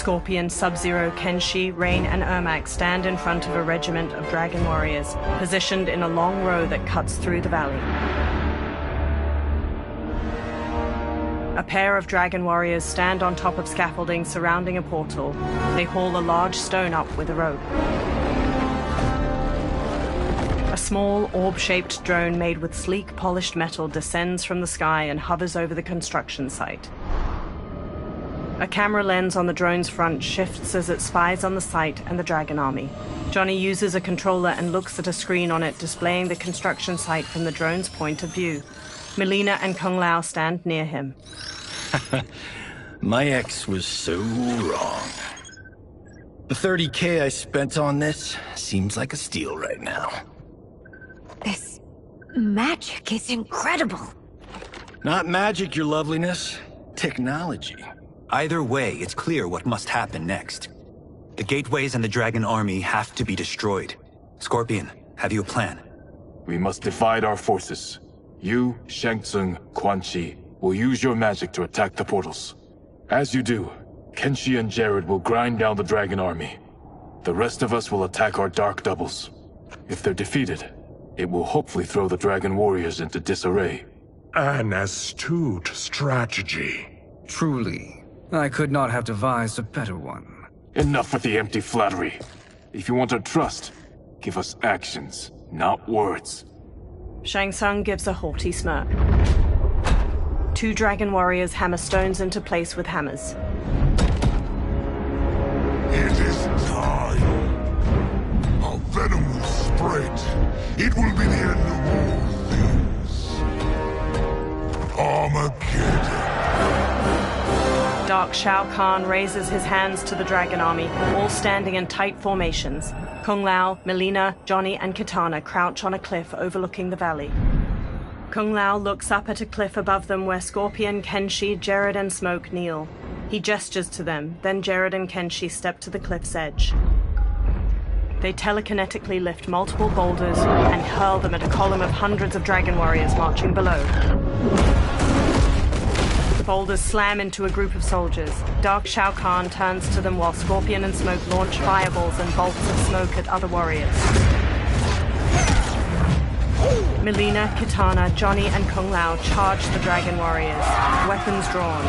Scorpion, Sub-Zero, Kenshi, Rain, and Ermac stand in front of a regiment of dragon warriors, positioned in a long row that cuts through the valley. A pair of dragon warriors stand on top of scaffolding surrounding a portal. They haul a large stone up with a rope. A small, orb-shaped drone made with sleek, polished metal descends from the sky and hovers over the construction site. A camera lens on the drone's front shifts as it spies on the site and the dragon army. Johnny uses a controller and looks at a screen on it displaying the construction site from the drone's point of view. Melina and Kung Lao stand near him. My ex was so wrong. The $30K I spent on this seems like a steal right now. This magic is incredible. Not magic, your loveliness. Technology. Either way, it's clear what must happen next. The gateways and the dragon army have to be destroyed. Scorpion, have you a plan? We must divide our forces. You, Shang Tsung, Quan Chi, will use your magic to attack the portals. As you do, Kenshi and Jared will grind down the dragon army. The rest of us will attack our dark doubles. If they're defeated, it will hopefully throw the dragon warriors into disarray. An astute strategy. Truly, I could not have devised a better one. Enough with the empty flattery. If you want our trust, give us actions, not words. Shang Tsung gives a haughty smirk. Two dragon warriors hammer stones into place with hammers. It is time. Our venom will spread. It will be the end of all things. Armageddon. Dark Shao Kahn raises his hands to the dragon army, all standing in tight formations. Kung Lao, Melina, Johnny, and Kitana crouch on a cliff overlooking the valley. Kung Lao looks up at a cliff above them where Scorpion, Kenshi, Jared, and Smoke kneel. He gestures to them, then Jared and Kenshi step to the cliff's edge. They telekinetically lift multiple boulders and hurl them at a column of hundreds of dragon warriors marching below. The boulders slam into a group of soldiers. Dark Shao Kahn turns to them while Scorpion and Smoke launch fireballs and bolts of smoke at other warriors. Melina, Kitana, Johnny, and Kung Lao charge the dragon warriors, weapons drawn.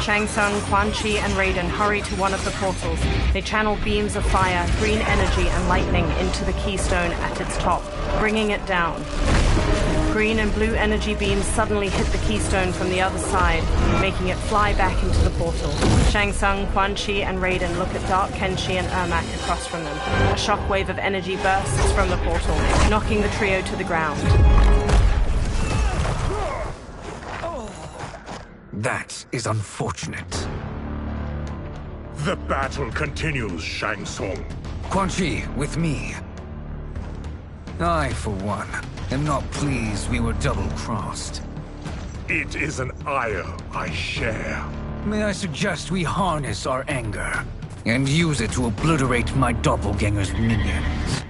Shang Tsung, Quan Chi, and Raiden hurry to one of the portals. They channel beams of fire, green energy, and lightning into the keystone at its top, bringing it down. Green and blue energy beams suddenly hit the keystone from the other side, making it fly back into the portal. Shang Tsung, Quan Chi, and Raiden look at Dark Kenshi and Ermac across from them. A shockwave of energy bursts from the portal, knocking the trio to the ground. That is unfortunate. The battle continues, Shang Tsung. Quan Chi, with me. I, for one, am not pleased we were double-crossed. It is an ire I share. May I suggest we harness our anger and use it to obliterate my doppelganger's minions?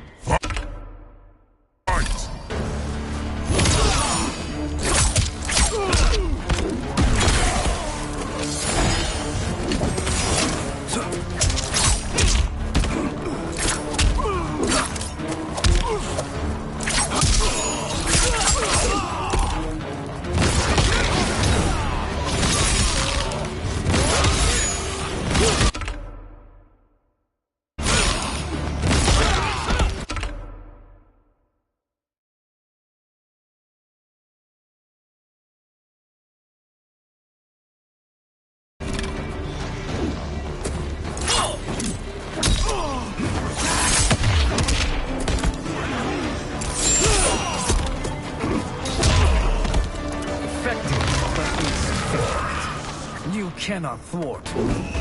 You cannot thwart me.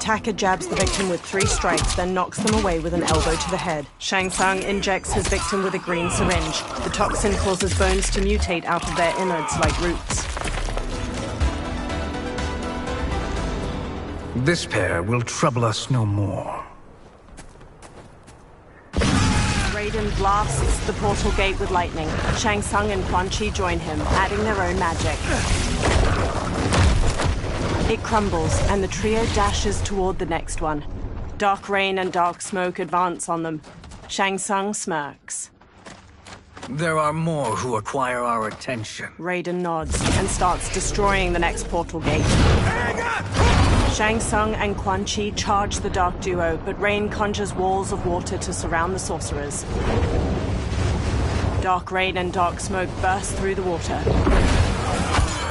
attacker jabs the victim with 3 strikes, then knocks them away with an elbow to the head. Shang Tsung injects his victim with a green syringe. The toxin causes bones to mutate out of their innards like roots. This pair will trouble us no more. Raiden blasts the portal gate with lightning. Shang Tsung and Quan Chi join him, adding their own magic. It crumbles, and the trio dashes toward the next one. Dark rain and dark smoke advance on them. Shang Tsung smirks. There are more who acquire our attention. Raiden nods and starts destroying the next portal gate. Shang Tsung and Quan Chi charge the dark duo, but rain conjures walls of water to surround the sorcerers. Dark rain and dark smoke burst through the water.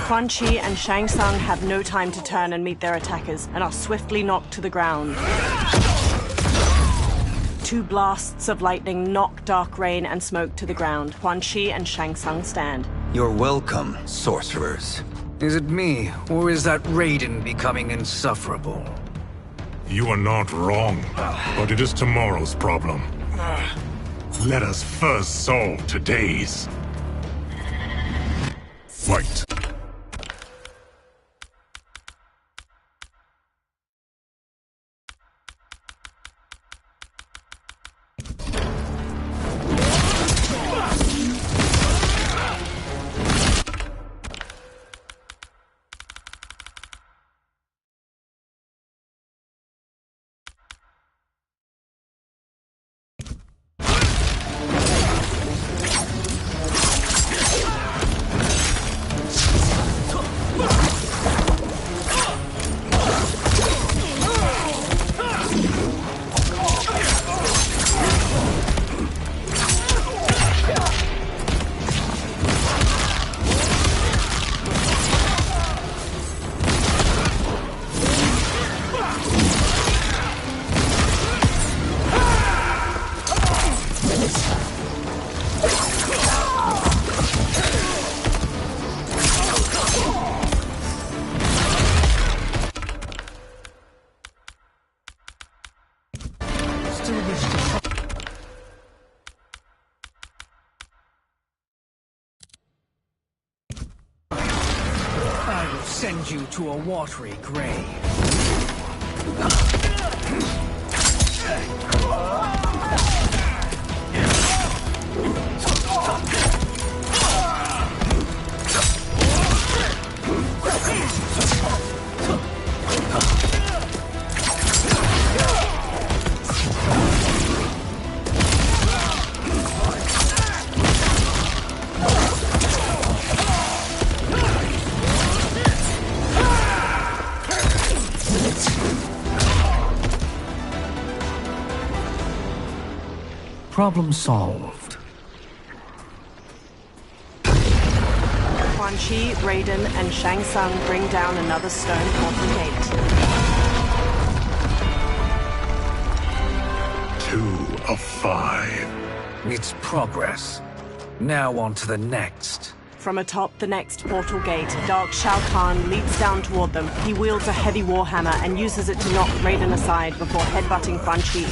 Quan Chi and Shang Tsung have no time to turn and meet their attackers, and are swiftly knocked to the ground. 2 blasts of lightning knock dark rain and smoke to the ground. Quan Chi and Shang Tsung stand. You're welcome, sorcerers. Is it me, or is that Raiden becoming insufferable? You are not wrong, but it is tomorrow's problem. Let us first solve today's. Fight. I will send you to a watery grave. Problem solved. Quan Chi, Raiden, and Shang Tsung bring down another stone portal gate. 2 of 5. It's progress. Now on to the next. From atop the next portal gate, Dark Shao Kahn leaps down toward them. He wields a heavy warhammer and uses it to knock Raiden aside before headbutting Quan Chi.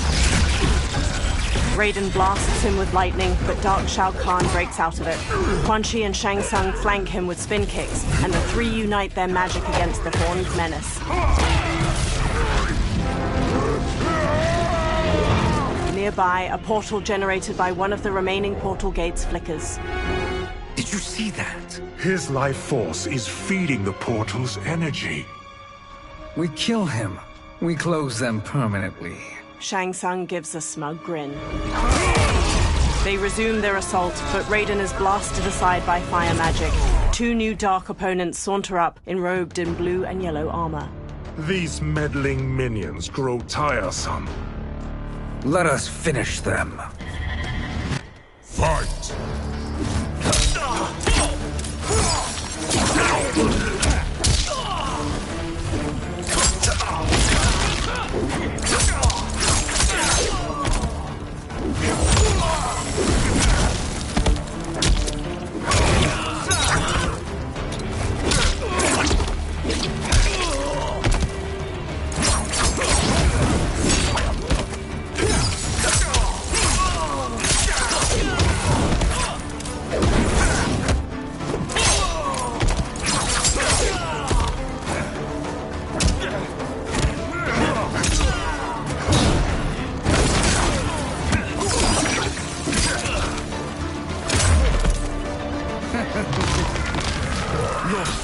Raiden blasts him with lightning, but Dark Shao Kahn breaks out of it. Quan Chi and Shang Tsung flank him with spin kicks, and the 3 unite their magic against the Horned Menace. Nearby, a portal generated by one of the remaining portal gates flickers. Did you see that? His life force is feeding the portal's energy. We kill him. We close them permanently. Shang Tsung gives a smug grin. They resume their assault, but Raiden is blasted aside by fire magic. 2 new dark opponents saunter up, enrobed in blue and yellow armor. These meddling minions grow tiresome. Let us finish them. Fight!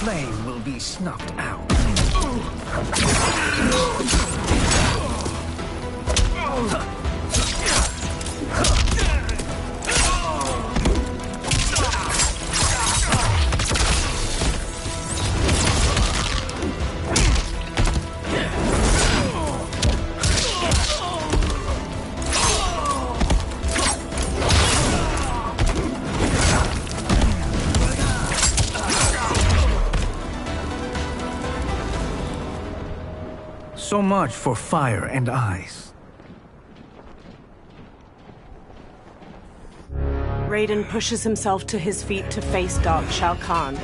flame will be snuffed out. So much for fire and ice. Raiden pushes himself to his feet to face Dark Shao Kahn.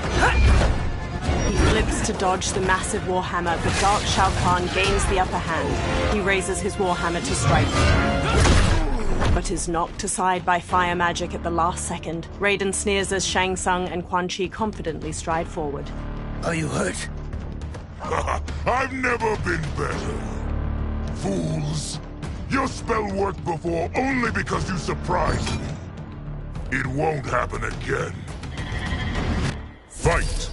He flips to dodge the massive Warhammer, but Dark Shao Kahn gains the upper hand. He raises his Warhammer to strike, but is knocked aside by fire magic at the last second. Raiden sneers as Shang Tsung and Quan Chi confidently stride forward. Are you hurt? I've never been better. Fools. Your spell worked before only because you surprised me. It won't happen again. Fight!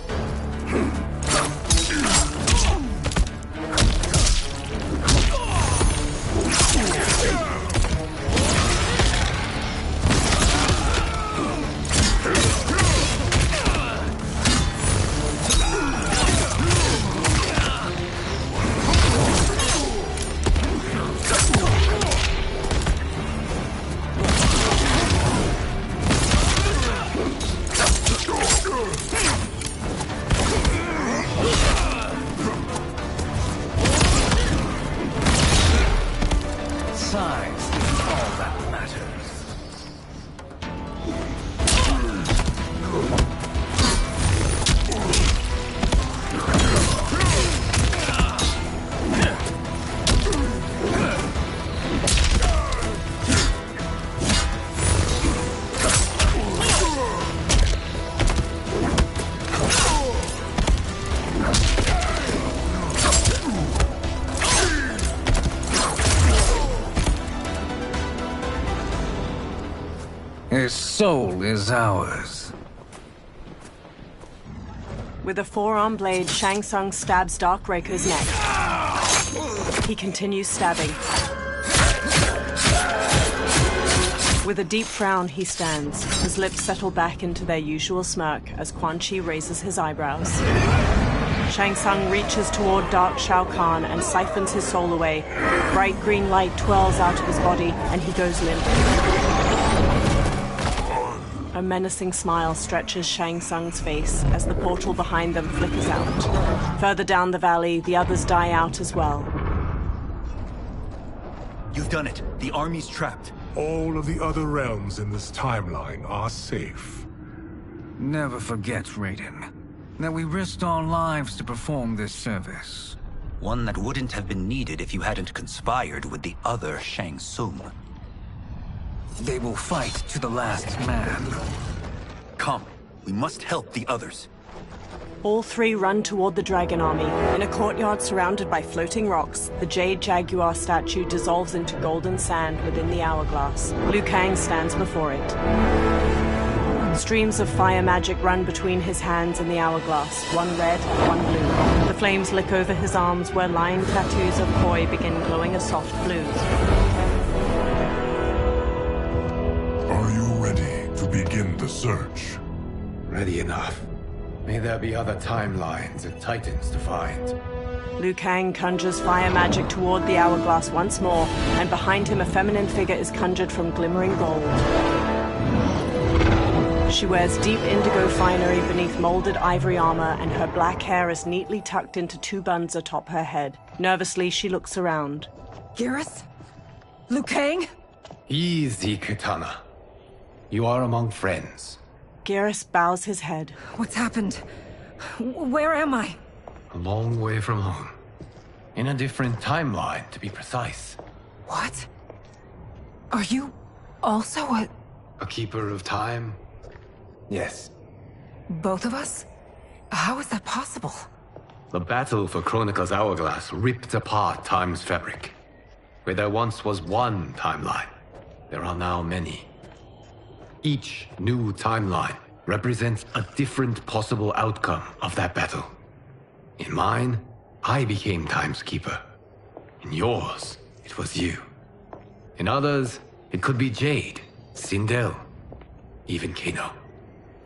His soul is ours. With a forearm blade, Shang Tsung stabs Darkbreaker's neck. He continues stabbing. With a deep frown, he stands. His lips settle back into their usual smirk as Quan Chi raises his eyebrows. Shang Tsung reaches toward Dark Shao Kahn and siphons his soul away. Bright green light twirls out of his body, and he goes limp. A menacing smile stretches Shang Tsung's face as the portal behind them flickers out. Further down the valley, the others die out as well. You've done it. The army's trapped. All of the other realms in this timeline are safe. Never forget, Raiden, that we risked our lives to perform this service. One that wouldn't have been needed if you hadn't conspired with the other Shang Tsung. They will fight to the last man. Come, we must help the others. All three run toward the dragon army. In a courtyard surrounded by floating rocks, the Jade Jaguar statue dissolves into golden sand within the hourglass. Liu Kang stands before it. Streams of fire magic run between his hands and the hourglass, one red, one blue. The flames lick over his arms where line tattoos of koi begin glowing a soft blue. Are you ready to begin the search? Ready enough. May there be other timelines and titans to find. Liu Kang conjures fire magic toward the hourglass once more, and behind him a feminine figure is conjured from glimmering gold. She wears deep indigo finery beneath molded ivory armor, and her black hair is neatly tucked into two buns atop her head. Nervously, she looks around. Garrus? Liu Kang? Easy, Katana. You are among friends. Garrus bows his head. What's happened? Where am I? A long way from home. In a different timeline, to be precise. What? Are you also A keeper of time? Yes. both of us? How is that possible? The battle for Chronica's hourglass ripped apart time's fabric. Where there once was one timeline, there are now many. Each new timeline represents a different possible outcome of that battle. In mine, I became Time's Keeper. In yours, it was you. In others, it could be Jade, Sindel, even Kano.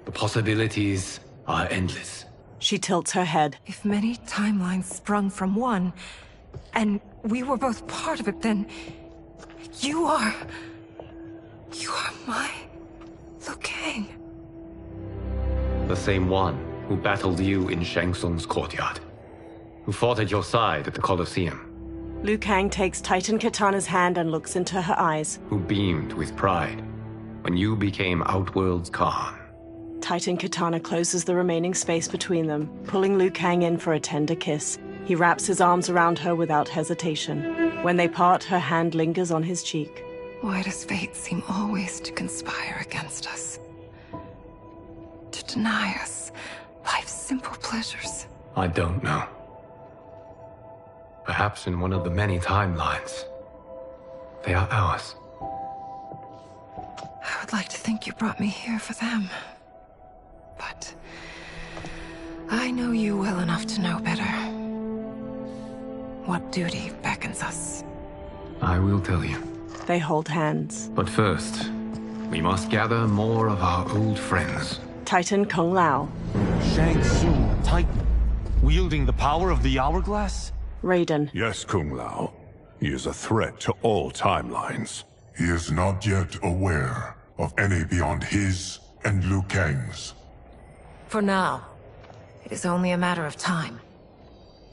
The possibilities are endless. She tilts her head. If many timelines sprung from one, and we were both part of it, then you are my Liu Kang. The same one who battled you in Shang Tsung's courtyard. Who fought at your side at the Colosseum. Liu Kang takes Titan Katana's hand and looks into her eyes. Who beamed with pride when you became Outworld's Khan. Titan Katana closes the remaining space between them, pulling Liu Kang in for a tender kiss. He wraps his arms around her without hesitation. When they part, her hand lingers on his cheek. Why does fate seem always to conspire against us? To deny us life's simple pleasures? I don't know. Perhaps in one of the many timelines, they are ours. I would like to think you brought me here for them. But I know you well enough to know better. What duty beckons us? I will tell you. They hold hands. But first, we must gather more of our old friends. Titan Kung Lao. Shang Tsung, Titan, wielding the power of the Hourglass? Raiden. Yes, Kung Lao. He is a threat to all timelines. He is not yet aware of any beyond his and Liu Kang's. For now, it is only a matter of time.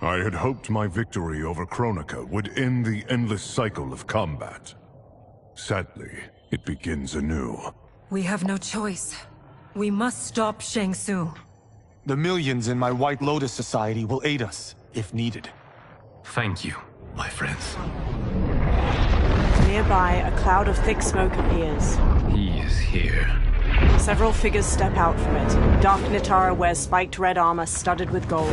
I had hoped my victory over Kronika would end the endless cycle of combat. Sadly, it begins anew. We have no choice. We must stop Shang Tsung. The millions in my White Lotus Society will aid us, if needed. Thank you, my friends. Nearby, a cloud of thick smoke appears. He is here. Several figures step out from it. Dark Nitara wears spiked red armor studded with gold.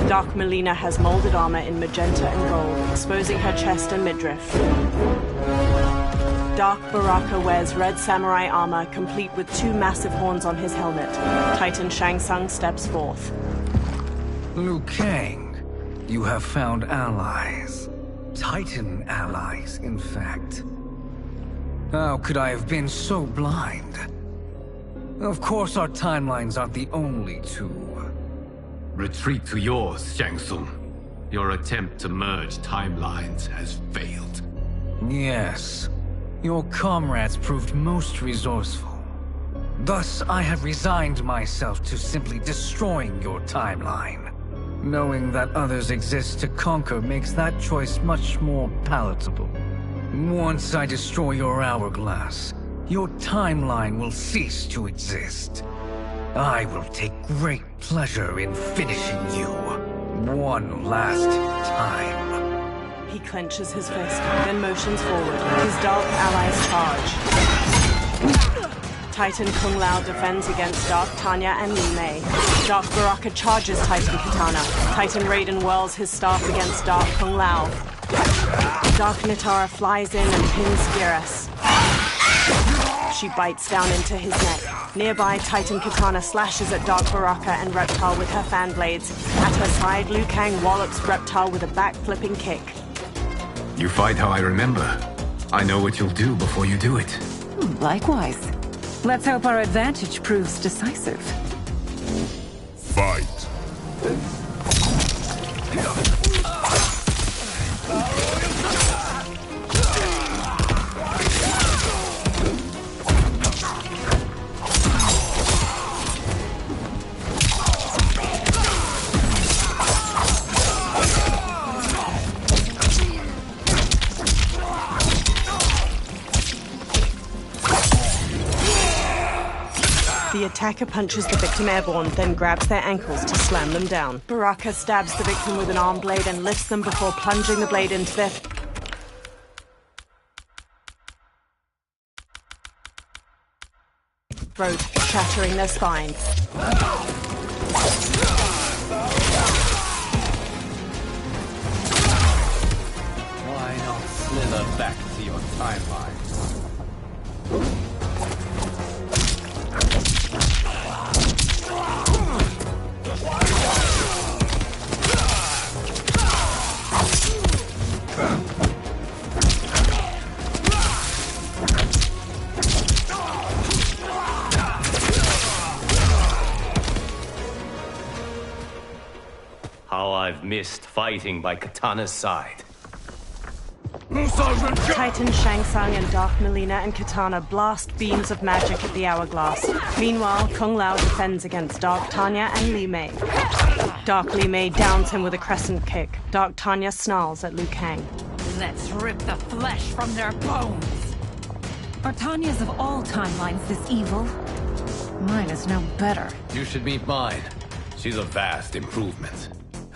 Dark Melina has molded armor in magenta and gold, exposing her chest and midriff. Dark Baraka wears red samurai armor, complete with two massive horns on his helmet. Titan Shang Tsung steps forth. Liu Kang, you have found allies. Titan allies, in fact. How could I have been so blind? Of course our timelines aren't the only two. Retreat to yours, Shang Tsung. Your attempt to merge timelines has failed. Yes. Your comrades proved most resourceful. Thus, I have resigned myself to simply destroying your timeline. Knowing that others exist to conquer makes that choice much more palatable. Once I destroy your hourglass, your timeline will cease to exist. I will take great pleasure in finishing you one last time. He clenches his fist, then motions forward. His dark allies charge. Titan Kung Lao defends against Dark Tanya and Li Mei. Dark Baraka charges Titan Katana. Titan Raiden whirls his staff against Dark Kung Lao. Dark Nitara flies in and pins Geras. She bites down into his neck. Nearby, Titan Katana slashes at Dark Baraka and Reptile with her fan blades. At her side, Liu Kang wallops Reptile with a back-flipping kick. You fight how I remember. I know what you'll do before you do it. Likewise. Let's hope our advantage proves decisive. Fight! The attacker punches the victim airborne, then grabs their ankles to slam them down. Baraka stabs the victim with an arm blade and lifts them before plunging the blade into their throat, shattering their spine. Why not slither back to your timeline? how I've missed fighting by Katana's side. Titan Shang Tsung and Dark Melina and Katana blast beams of magic at the hourglass. Meanwhile, Kung Lao defends against Dark Tanya and Li Mei. Dark Li Mei downs him with a crescent kick. Dark Tanya snarls at Liu Kang. Let's rip the flesh from their bones! Are Tanya's of all timelines this evil? Mine is no better. You should meet mine. She's a vast improvement.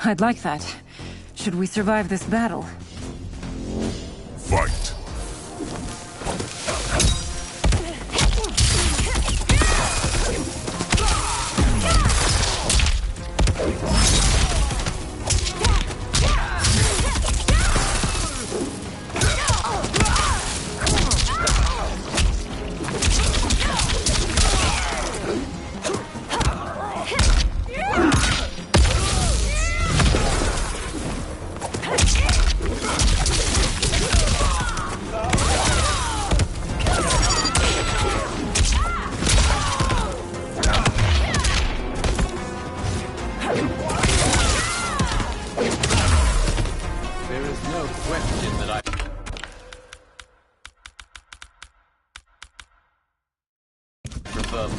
I'd like that. Should we survive this battle? Fight.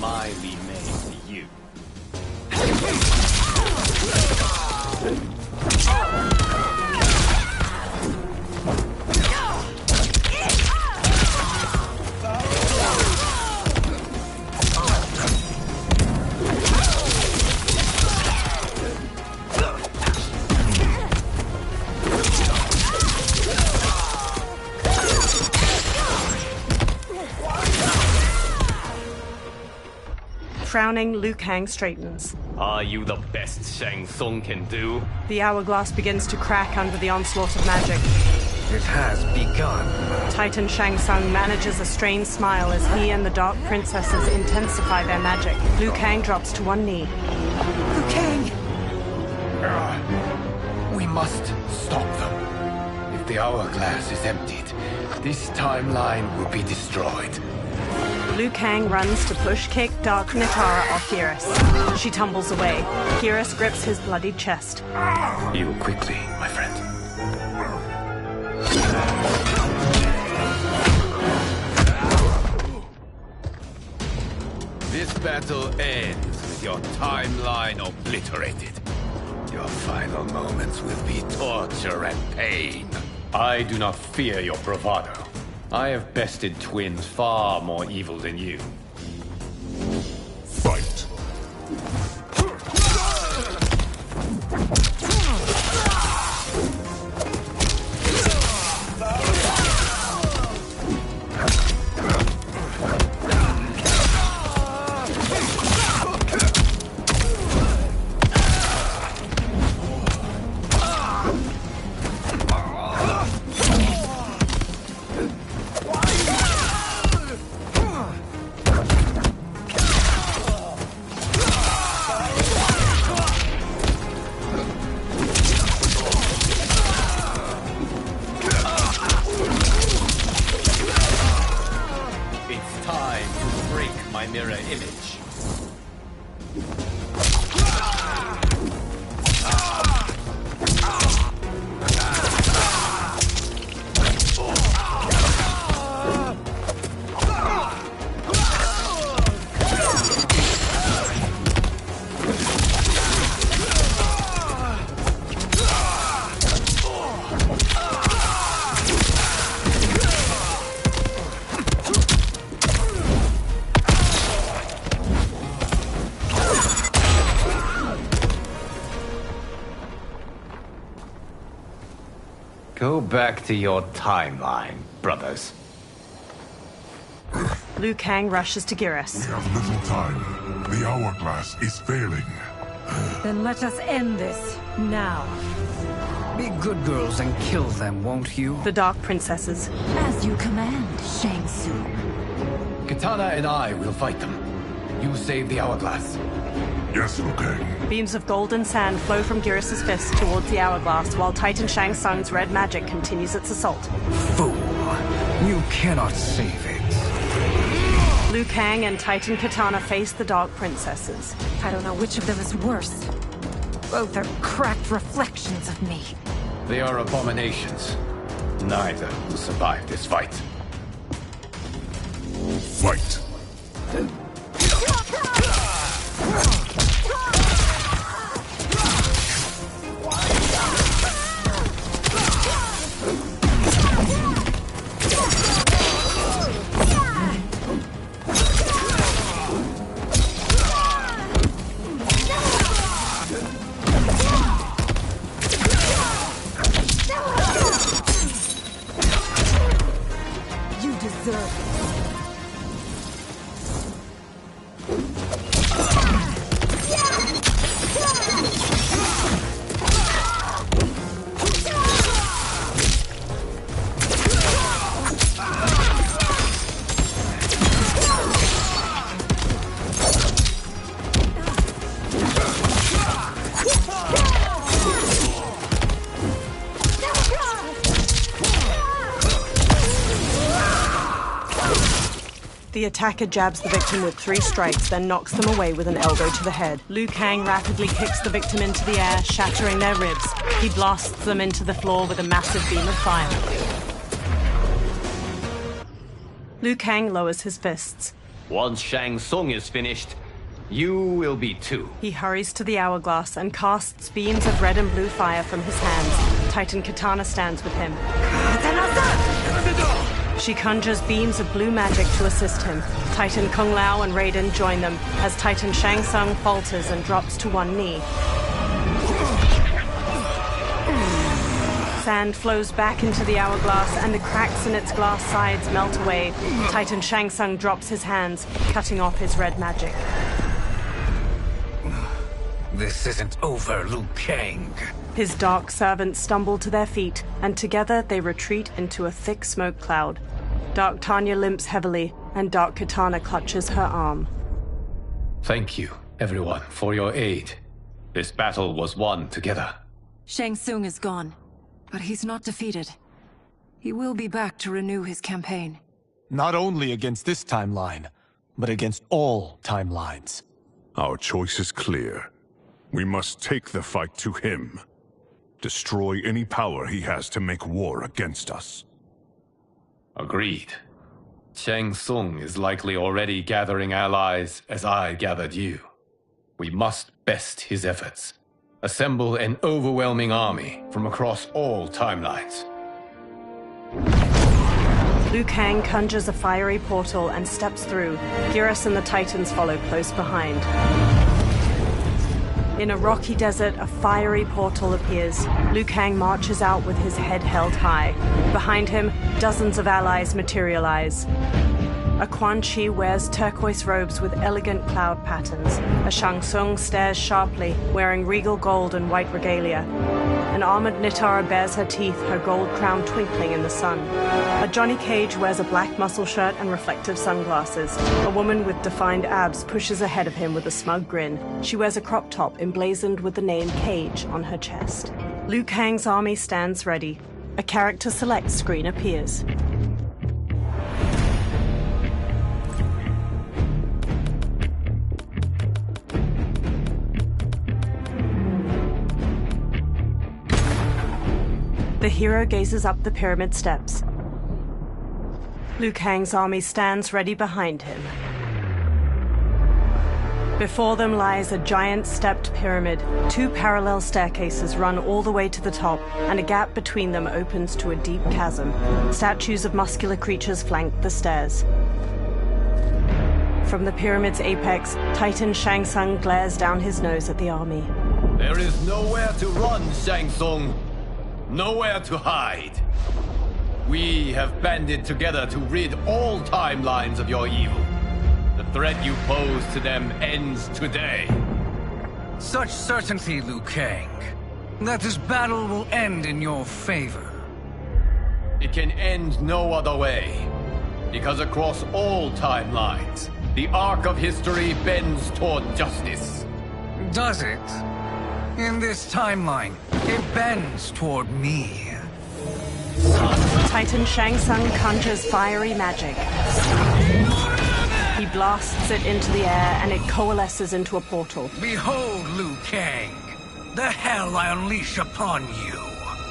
My Li Mei to you. Frowning, Liu Kang straightens. Are you the best Shang Tsung can do? The hourglass begins to crack under the onslaught of magic. It has begun. Titan Shang Tsung manages a strained smile as he and the Dark Princesses intensify their magic. Liu Kang drops to one knee. Liu Kang! We must stop them. If the hourglass is emptied, this timeline will be destroyed. Liu Kang runs to push-kick Dark Nitara off Geras. She tumbles away. Geras grips his bloodied chest. Heal quickly, my friend. This battle ends with your timeline obliterated. Your final moments will be torture and pain. I do not fear your bravado. I have bested twins far more evil than you. Fight. mirror image. Go back to your timeline, brothers. Liu Kang rushes to Geras. We have little time. The hourglass is failing. Then let us end this, now. Be good girls and kill them, won't you? The Dark Princesses. As you command, Shang Tsung. Katana and I will fight them. You save the hourglass. Yes, Liu Kang. Beams of golden sand flow from Geras' fist towards the hourglass, while Titan Shang Tsung's red magic continues its assault. Fool! You cannot save it. Liu Kang and Titan Katana face the Dark Princesses. I don't know which of them is worse. Both are cracked reflections of me. They are abominations. Neither will survive this fight. Fight! You deserve it. The attacker jabs the victim with 3 strikes, then knocks them away with an elbow to the head. Liu Kang rapidly kicks the victim into the air, shattering their ribs. He blasts them into the floor with a massive beam of fire. Liu Kang lowers his fists. Once Shang Tsung is finished, you will be too. He hurries to the hourglass and casts beams of red and blue fire from his hands. Titan Katana stands with him. She conjures beams of blue magic to assist him. Titan Kung Lao and Raiden join them as Titan Shang Tsung falters and drops to one knee. Sand flows back into the hourglass and the cracks in its glass sides melt away. Titan Shang Tsung drops his hands, cutting off his red magic. This isn't over, Liu Kang. His dark servants stumble to their feet, and together they retreat into a thick smoke cloud. Dark Tanya limps heavily, and Dark Katana clutches her arm. Thank you, everyone, for your aid. This battle was won together. Shang Tsung is gone, but he's not defeated. He will be back to renew his campaign. Not only against this timeline, but against all timelines. Our choice is clear. We must take the fight to him. Destroy any power he has to make war against us. Agreed. Shang Tsung is likely already gathering allies as I gathered you. We must best his efforts. Assemble an overwhelming army from across all timelines. Liu Kang conjures a fiery portal and steps through. Geras and the Titans follow close behind. In a rocky desert, a fiery portal appears. Liu Kang marches out with his head held high. Behind him, dozens of allies materialize. A Quan Chi wears turquoise robes with elegant cloud patterns. A Shang Tsung stares sharply, wearing regal gold and white regalia. An armored Nitara bares her teeth, her gold crown twinkling in the sun. A Johnny Cage wears a black muscle shirt and reflective sunglasses. A woman with defined abs pushes ahead of him with a smug grin. She wears a crop top emblazoned with the name Cage on her chest. Liu Kang's army stands ready. A character select screen appears. The hero gazes up the pyramid steps. Liu Kang's army stands ready behind him. Before them lies a giant stepped pyramid. 2 parallel staircases run all the way to the top, and a gap between them opens to a deep chasm. Statues of muscular creatures flank the stairs. From the pyramid's apex, Titan Shang Tsung glares down his nose at the army. There is nowhere to run, Shang Tsung. Nowhere to hide. We have banded together to rid all timelines of your evil. The threat you pose to them ends today. Such certainty, Liu Kang, that this battle will end in your favor. It can end no other way. Because across all timelines, the arc of history bends toward justice. Does it? In this timeline, it bends toward me. Titan Shang Tsung conjures fiery magic. He blasts it into the air and it coalesces into a portal. Behold, Liu Kang. the hell I unleash upon you?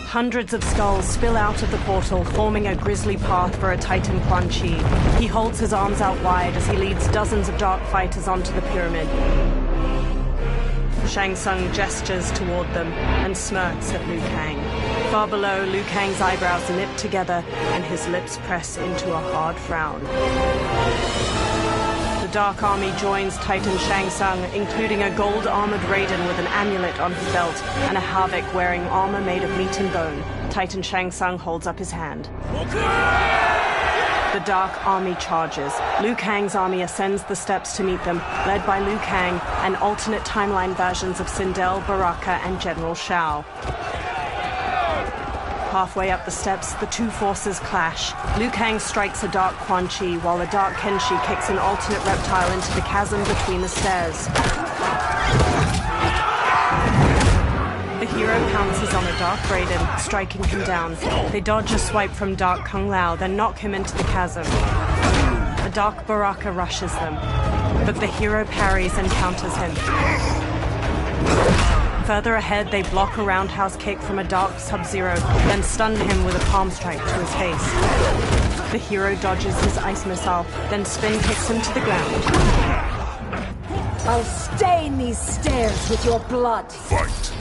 Hundreds of skulls spill out of the portal, forming a grisly path for a Titan Quan Chi. He holds his arms out wide as he leads dozens of dark fighters onto the pyramid. Shang Tsung gestures toward them and smirks at Liu Kang. Far below, Liu Kang's eyebrows knit together and his lips press into a hard frown. The Dark Army joins Titan Shang Tsung, including a gold-armored Raiden with an amulet on his belt and a Havik wearing armor made of meat and bone. Titan Shang Tsung holds up his hand. The Dark Army charges. Liu Kang's army ascends the steps to meet them, led by Liu Kang and alternate timeline versions of Sindel, Baraka, and General Shao. Halfway up the steps, the two forces clash. Liu Kang strikes a Dark Quan Chi, while a Dark Kenshi kicks an alternate reptile into the chasm between the stairs. The hero pounces on a Dark Raiden, striking him down. They dodge a swipe from Dark Kung Lao, then knock him into the chasm. A Dark Baraka rushes them, but the hero parries and counters him. Further ahead, they block a roundhouse kick from a Dark Sub-Zero, then stun him with a palm strike to his face. The hero dodges his ice missile, then spin kicks him to the ground. I'll stain these stairs with your blood. Fight!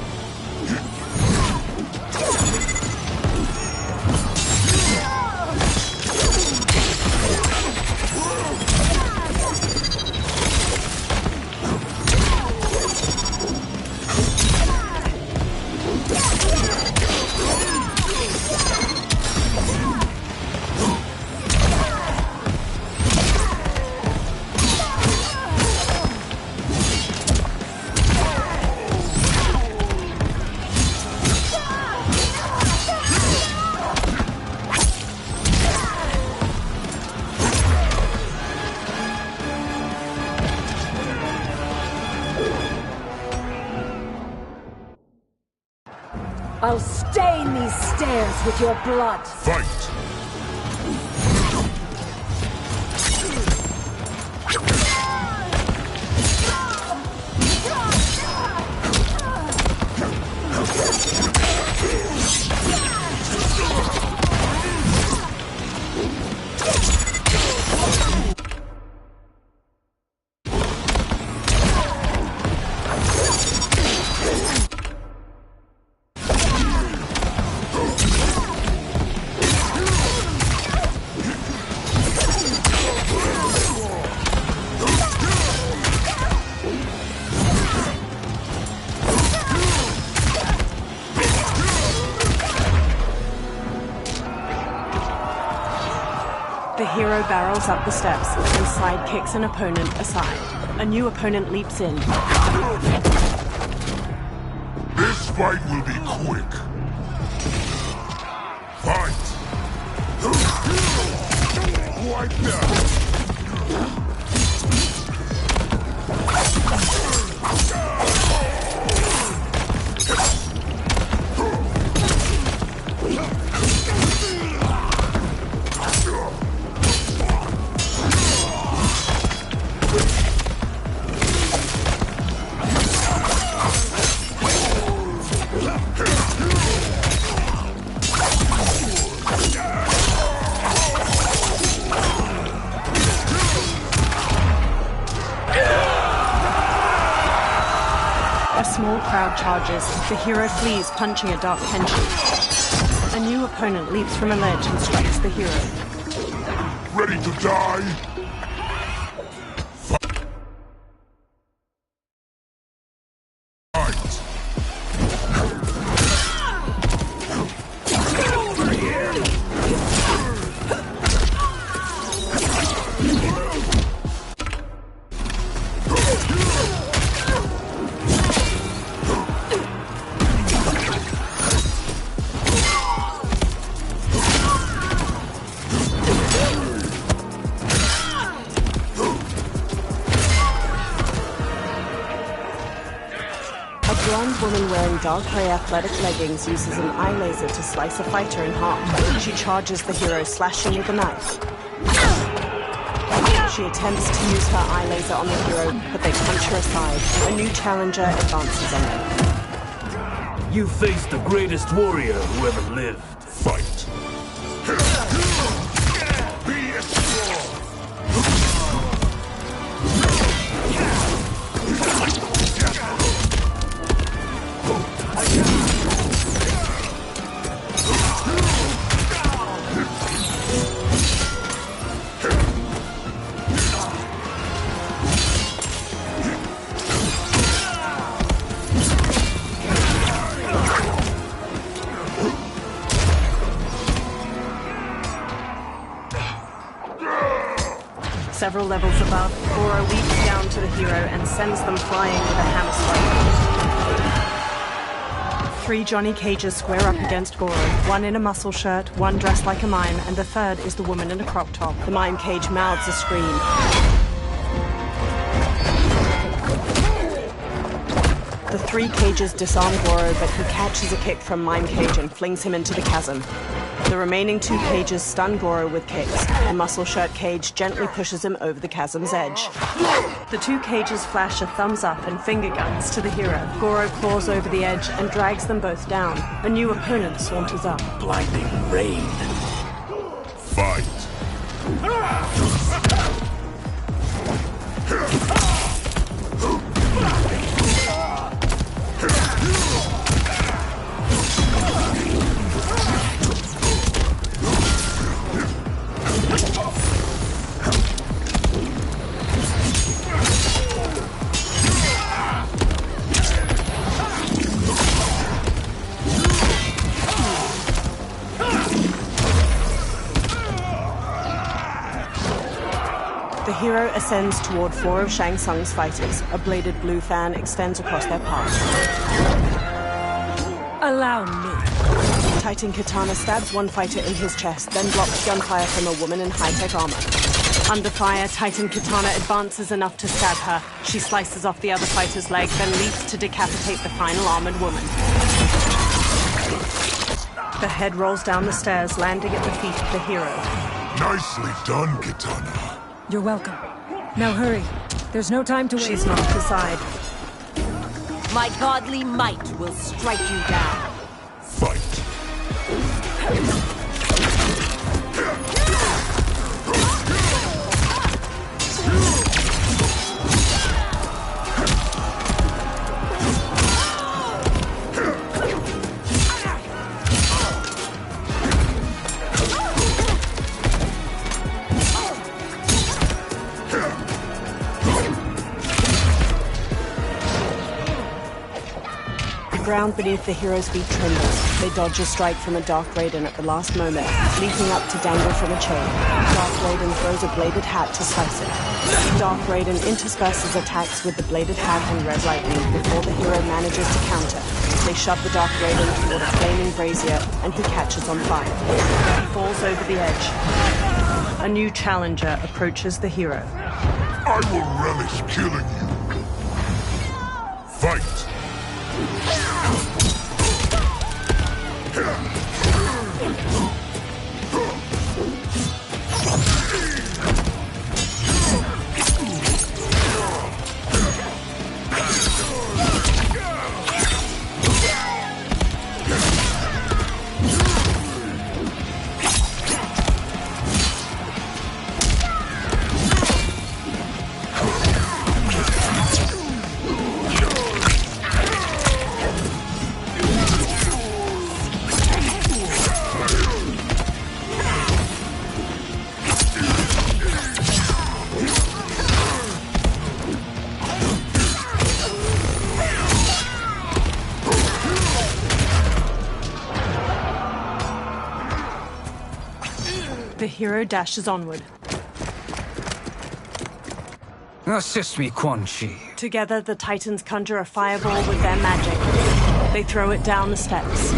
I'll stain these stairs with your blood. Fight! The hero barrels up the steps and side kicks an opponent aside. A new opponent leaps in. This fight will be quick. Fight! Wipe that! A small crowd charges. The hero flees, punching a Dark Kenshi. A new opponent leaps from a ledge and strikes the hero. Ready to die? A blonde woman wearing dark grey athletic leggings uses an eye laser to slice a fighter in half. She charges the hero, slashing with a knife. She attempts to use her eye laser on the hero, but they punch her aside. A new challenger advances on them. You face the greatest warrior who ever lived. Fight. Be strong. Several levels above, Goro leaps down to the hero and sends them flying with a hammer strike. 3 Johnny Cages square up against Goro, one in a muscle shirt, one dressed like a mime, and the third is the woman in a crop top. The mime cage mouths a scream. The 3 cages disarm Goro, but he catches a kick from Mime Cage and flings him into the chasm. The remaining 2 cages stun Goro with kicks. The muscle shirt cage gently pushes him over the chasm's edge. The 2 cages flash a thumbs up and finger guns to the hero. Goro claws over the edge and drags them both down. A new opponent saunters up. Blinding rain. Fight. The hero ascends toward 4 of Shang Tsung's fighters. A bladed blue fan extends across their path. Allow me. Titan Katana stabs one fighter in his chest, then blocks gunfire from a woman in high-tech armor. Under fire, Titan Katana advances enough to stab her. She slices off the other fighter's leg, then leaps to decapitate the final armored woman. The head rolls down the stairs, landing at the feet of the hero. Nicely done, Katana. You're welcome. Now hurry. There's no time to waste. She's knocked aside. My godly might will strike you down. Fight. The ground beneath the hero's feet trembles. They dodge a strike from a Dark Raiden at the last moment, leaping up to dangle from a chain. Dark Raiden throws a bladed hat to slice it. Dark Raiden intersperses attacks with the bladed hat and red lightning before the hero manages to counter. They shove the Dark Raiden toward a flaming brazier, and he catches on fire. He falls over the edge. A new challenger approaches the hero. I will relish killing you. Fight! The hero dashes onward. Assist me, Quan Chi. Together, the Titans conjure a fireball with their magic. They throw it down the steps. The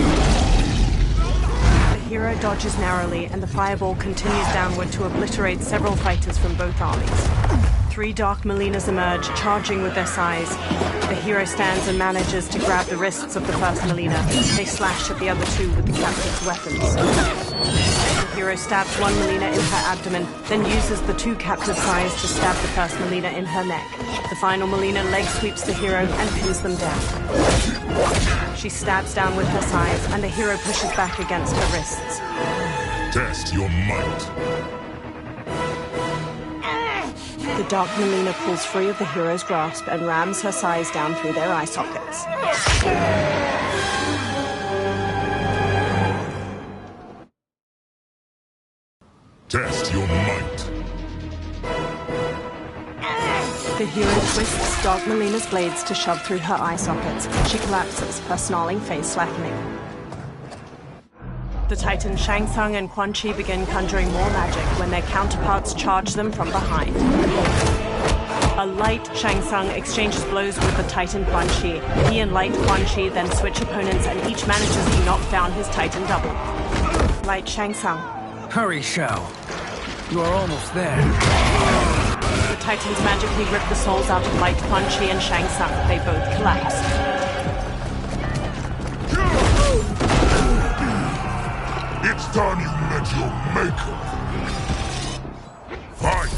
hero dodges narrowly, and the fireball continues downward to obliterate several fighters from both armies. 3 Dark Melinas emerge, charging with their size. The hero stands and manages to grab the wrists of the first Melina. They slash at the other 2 with the captive's weapons. hero stabs one Melina in her abdomen, then uses the two captive sais to stab the first Melina in her neck. The final Melina leg sweeps the hero and pins them down. She stabs down with her sais, and the hero pushes back against her wrists. Test your might. The Dark Melina pulls free of the hero's grasp and rams her sais down through their eye sockets. Test your might. The hero twists Dark Melina's blades to shove through her eye sockets. She collapses, her snarling face slackening. The Titan Shang Tsung and Quan Chi begin conjuring more magic when their counterparts charge them from behind. A light Shang Tsung exchanges blows with the Titan Quan Chi. He and light Quan Chi then switch opponents, and each manages to knock down his Titan double. Light Shang Tsung. Hurry, Shao. You are almost there. The Titans magically rip the souls out of light Quan Chi and Shang Tsung. They both collapse. It's time you met your maker. Fight!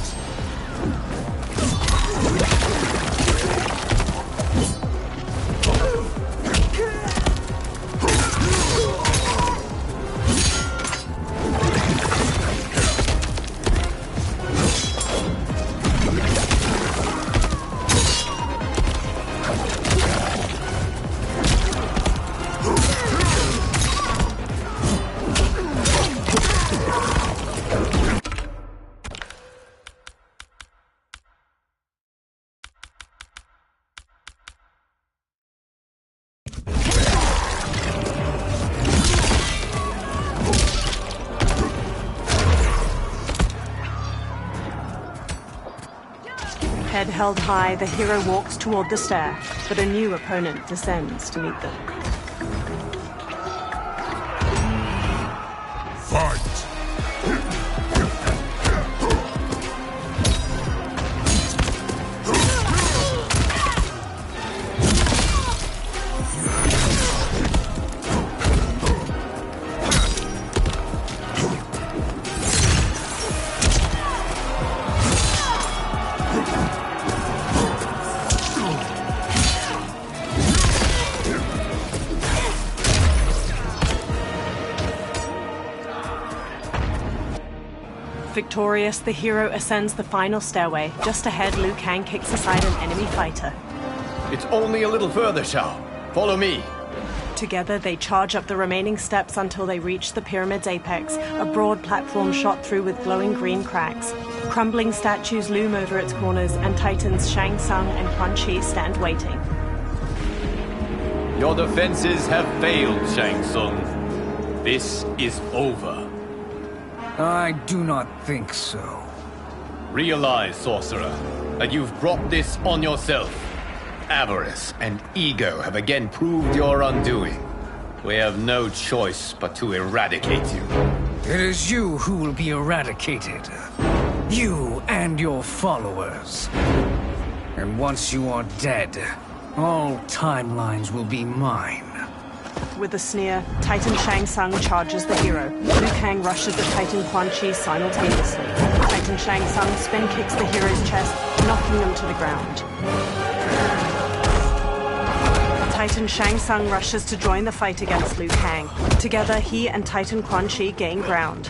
Head held high, the hero walks toward the stair, but a new opponent descends to meet them. Fight! Victorious, the hero ascends the final stairway. Just ahead, Liu Kang kicks aside an enemy fighter. It's only a little further, Shao. Follow me. Together, they charge up the remaining steps until they reach the pyramid's apex, a broad platform shot through with glowing green cracks. Crumbling statues loom over its corners, and Titans Shang Tsung and Quan Chi stand waiting. Your defenses have failed, Shang Tsung. This is over. I do not think so. Realize, sorcerer, that you've brought this on yourself. Avarice and ego have again proved your undoing. We have no choice but to eradicate you. It is you who will be eradicated. You and your followers. And once you are dead, all timelines will be mine. With a sneer, Titan Shang Tsung charges the hero. Liu Kang rushes the Titan Quan Chi simultaneously. Titan Shang Tsung spin kicks the hero's chest, knocking them to the ground. Titan Shang Tsung rushes to join the fight against Liu Kang. Together, he and Titan Quan Chi gain ground.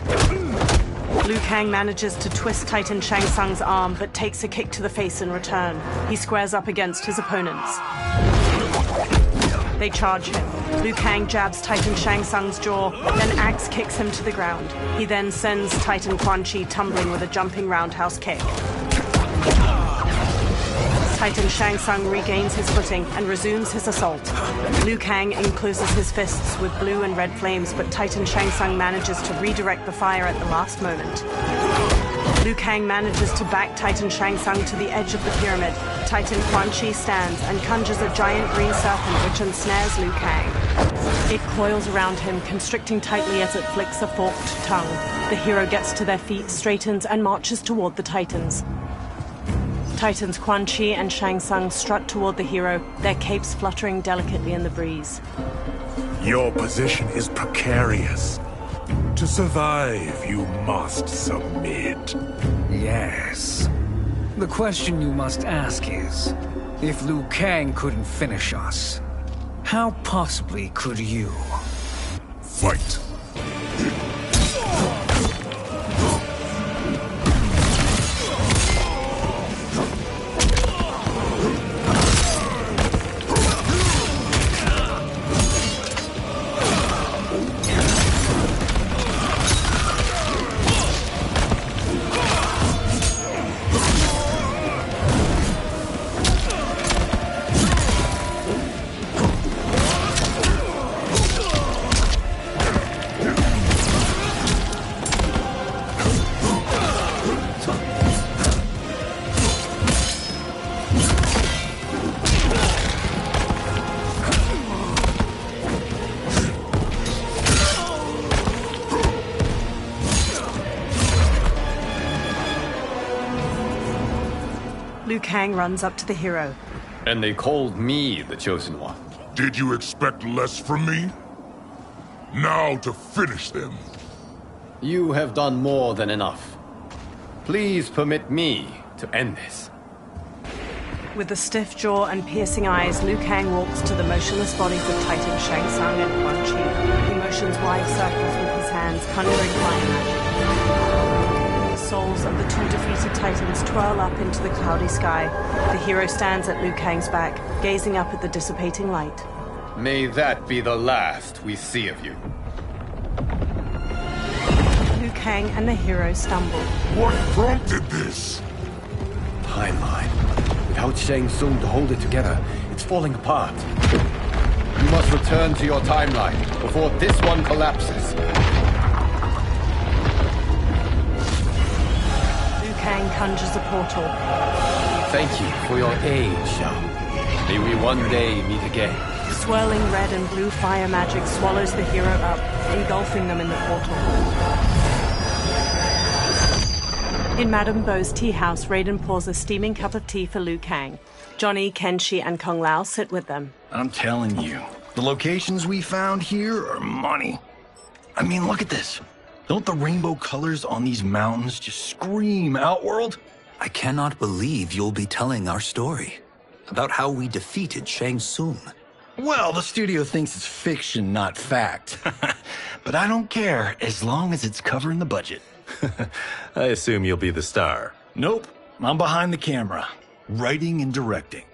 Liu Kang manages to twist Titan Shang Tsung's arm, but takes a kick to the face in return. He squares up against his opponents. They charge him. Liu Kang jabs Titan Shang Tsung's jaw, then axe kicks him to the ground. He then sends Titan Quan Chi tumbling with a jumping roundhouse kick. Titan Shang Tsung regains his footing and resumes his assault. Liu Kang encloses his fists with blue and red flames, but Titan Shang Tsung manages to redirect the fire at the last moment. Liu Kang manages to back Titan Shang Tsung to the edge of the pyramid. Titan Quan Chi stands and conjures a giant green serpent which ensnares Liu Kang. It coils around him, constricting tightly as it flicks a forked tongue. The hero gets to their feet, straightens, and marches toward the Titans. Titans Quan Chi and Shang Tsung strut toward the hero, their capes fluttering delicately in the breeze. Your position is precarious. To survive, you must submit. Yes. The question you must ask is, if Liu Kang couldn't finish us, how possibly could you? Fight! Liu Kang runs up to the hero. And they called me the Chosen One. Did you expect less from me? Now to finish them. You have done more than enough. Please permit me to end this. With a stiff jaw and piercing eyes, Liu Kang walks to the motionless bodies of Titan Shang Tsung and Quan Chi. He motions wide circles with his hands, conjuring fire magic. The souls of the two defeated Titans twirl up into the cloudy sky. The hero stands at Liu Kang's back, gazing up at the dissipating light. May that be the last we see of you. Liu Kang and the hero stumble. What prompted this? Timeline. Without Shang Tsung to hold it together, it's falling apart. You must return to your timeline before this one collapses. Liu Kang conjures a portal. Thank you for your aid, Shao. May we one day meet again. Swirling red and blue fire magic swallows the hero up, engulfing them in the portal. In Madame Beau's tea house, Raiden pours a steaming cup of tea for Liu Kang. Johnny, Kenshi, and Kung Lao sit with them. I'm telling you, the locations we found here are money. I mean, look at this. Don't the rainbow colors on these mountains just scream Outworld? I cannot believe you'll be telling our story about how we defeated Shang Tsung. Well, the studio thinks it's fiction, not fact. But I don't care, as long as it's covering the budget. I assume you'll be the star. Nope, I'm behind the camera, writing and directing.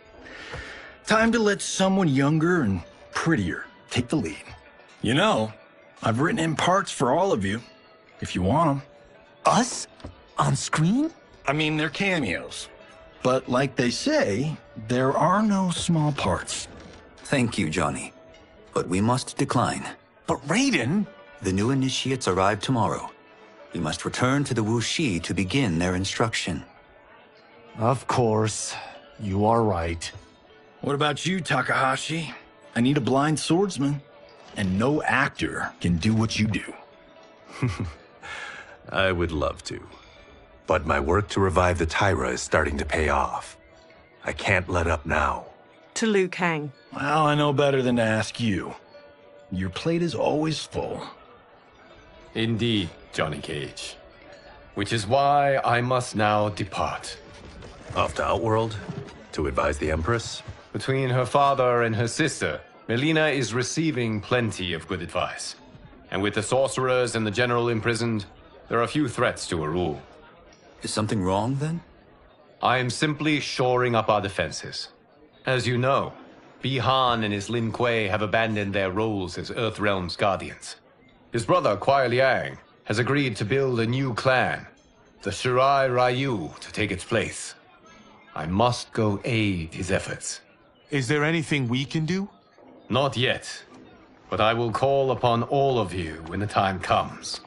Time to let someone younger and prettier take the lead. You know, I've written in parts for all of you, if you want them. Us? On screen? I mean, they're cameos. But like they say, there are no small parts. Thank you, Johnny. But we must decline. But Raiden? The new initiates arrive tomorrow. We must return to the Wuxi to begin their instruction. Of course. You are right. What about you, Takahashi? I need a blind swordsman, and no actor can do what you do. I would love to. But my work to revive the Tyra is starting to pay off. I can't let up now. To Liu Kang. Well, I know better than to ask you. Your plate is always full. Indeed, Johnny Cage. Which is why I must now depart. Off to Outworld? To advise the Empress? Between her father and her sister, Melina is receiving plenty of good advice. And with the sorcerers and the general imprisoned, there are few threats to her rule. Is something wrong, then? I am simply shoring up our defenses. As you know, Bi-Han and his Lin Kuei have abandoned their roles as Earthrealm's guardians. His brother, Kuai Liang, has agreed to build a new clan, the Shirai Ryu, to take its place. I must go aid his efforts. Is there anything we can do? Not yet, but I will call upon all of you when the time comes.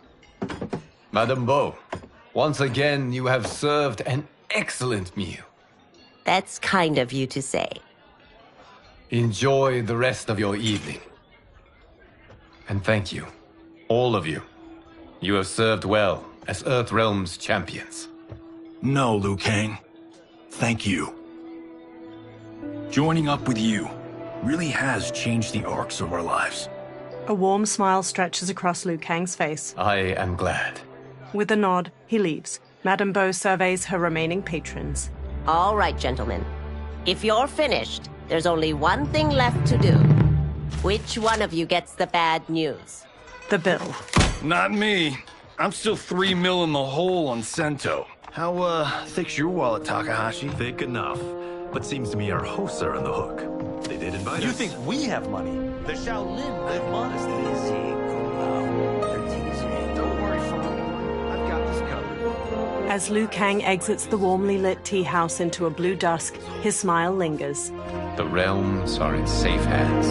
Madame Beau, once again you have served an excellent meal. That's kind of you to say. Enjoy the rest of your evening. And thank you, all of you. You have served well as Earthrealm's champions. No, Liu Kang. Thank you. Joining up with you really has changed the arcs of our lives. A warm smile stretches across Liu Kang's face. I am glad. With a nod, he leaves. Madame Beau surveys her remaining patrons. All right, gentlemen. If you're finished, there's only one thing left to do. Which one of you gets the bad news? The bill. Not me. I'm still 3 mil in the hole on Sento. How, thick's your wallet, Takahashi? Thick enough. But seems to me our hosts are on the hook. They did invite us. You think we have money? The Shaolin live modestly. Don't worry, Father. I've got this covered. As Liu Kang exits the warmly lit tea house into a blue dusk, his smile lingers. The realms are in safe hands.